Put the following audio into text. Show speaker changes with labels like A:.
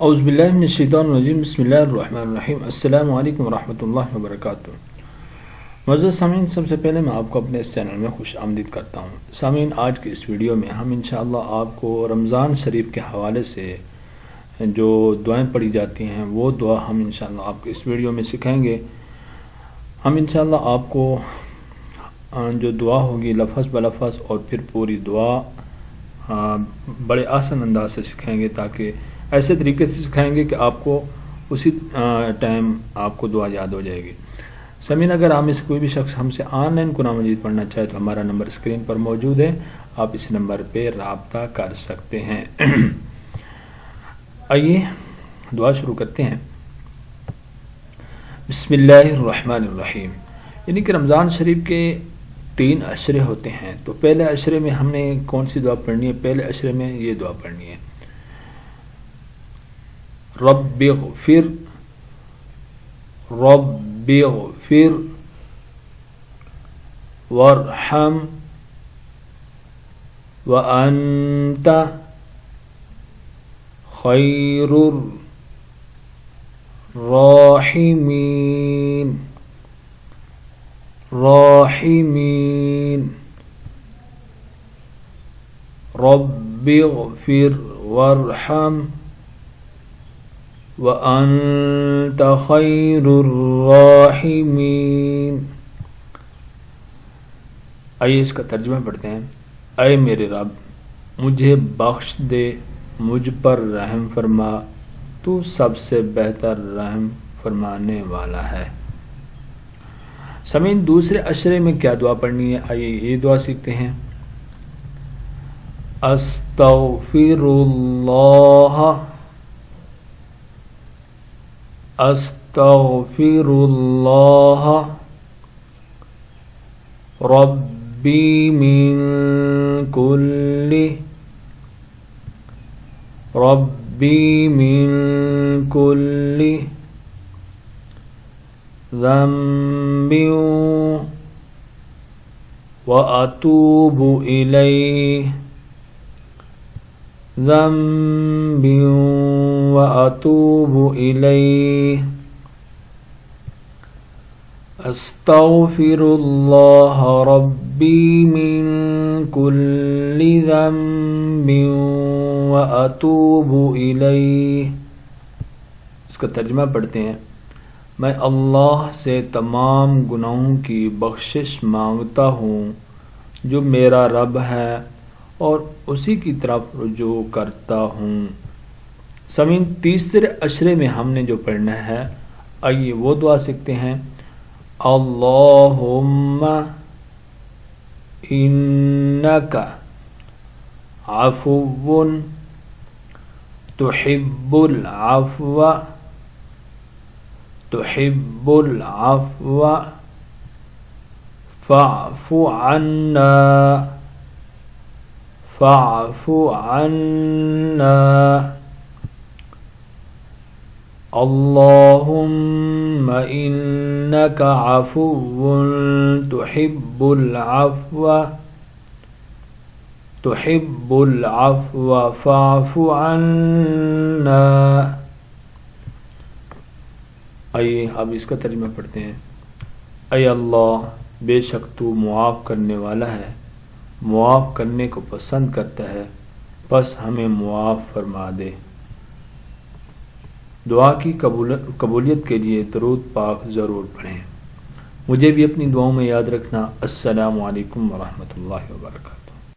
A: اعوذ باللہ من الشیطان الرجیم بسم اللہ الرحمن الرحیم السلام علیکم ورحمۃ اللہ وبرکاتہ۔ معزز سامعین، سب سے پہلے میں آپ کو اپنے اس چینل میں خوش آمدید کرتا ہوں۔ سامعین، آج کے اس ویڈیو میں ہم انشاءاللہ آپ کو رمضان شریف کے حوالے سے جو دعائیں پڑھی جاتی ہیں وہ دعا ہم انشاءاللہ آپ کو اس ویڈیو میں سکھائیں گے۔ ہم انشاءاللہ آپ کو جو دعا ہوگی لفظ بلفظ اور پھر پوری دعا بڑے آسان انداز سے سکھائیں گے، تاکہ ایسے طریقے سے سکھائیں گے کہ آپ کو اسی ٹائم آپ کو دعا یاد ہو جائے گی۔ سامعین، اگر آپ میں سے کوئی بھی شخص ہم سے آن لائن قرآن مجید پڑھنا چاہے تو ہمارا نمبر اسکرین پر موجود ہے، آپ اس نمبر پہ رابطہ کر سکتے ہیں۔ آئیے دعا شروع کرتے ہیں۔ بسم اللہ الرحمن الرحیم۔ یعنی کہ رمضان شریف کے 3 عشرے ہوتے ہیں، تو پہلے عشرے میں ہم نے کون سی دعا پڑھنی ہے؟ پہلے عشرے میں یہ دعا پڑھنی ہے، رب اغفر رب اغفر وارحم وانت خیر الراحمین راحمین رب اغفر وارحم وَأَنْتَ خَيْرُ الرَّاحِمِينَ۔ آئیے اس کا ترجمہ پڑھتے ہیں۔ اے میرے رب، مجھے بخش دے، مجھ پر رحم فرما، تو سب سے بہتر رحم فرمانے والا ہے۔ سامعین، دوسرے عشرے میں کیا دعا پڑھنی ہے؟ آئیے یہ دعا سیکھتے ہیں۔ استغفر اللہ استغفر اللہ ربی من کل ذنب واتوب الیہ ذنب واتوب الیہ استغفر اللہ ربی من کل ذنب واتوب الیہ۔ اس کا ترجمہ پڑھتے ہیں۔ میں اللہ سے تمام گناہوں کی بخشش مانگتا ہوں جو میرا رب ہے، اور اسی کی طرف رجوع کرتا ہوں۔ سامعین، تیسرے عشرے میں ہم نے جو پڑھنا ہے، آئیے وہ دعا سیکھتے ہیں۔ اللہم انک عفو تحب العفو فاعف عنا اللہم انک عفو تحب العفو فاعف عنا۔ آئیے اب اس کا ترجمہ پڑھتے ہیں۔ اے اللہ، بے شک تو معاف کرنے والا ہے، معاف کرنے کو پسند کرتا ہے، بس ہمیں معاف فرما دے۔ دعا کی قبولیت کے لیے درود پاک ضرور پڑھیں۔ مجھے بھی اپنی دعاؤں میں یاد رکھنا۔ السلام علیکم ورحمۃ اللہ وبرکاتہ۔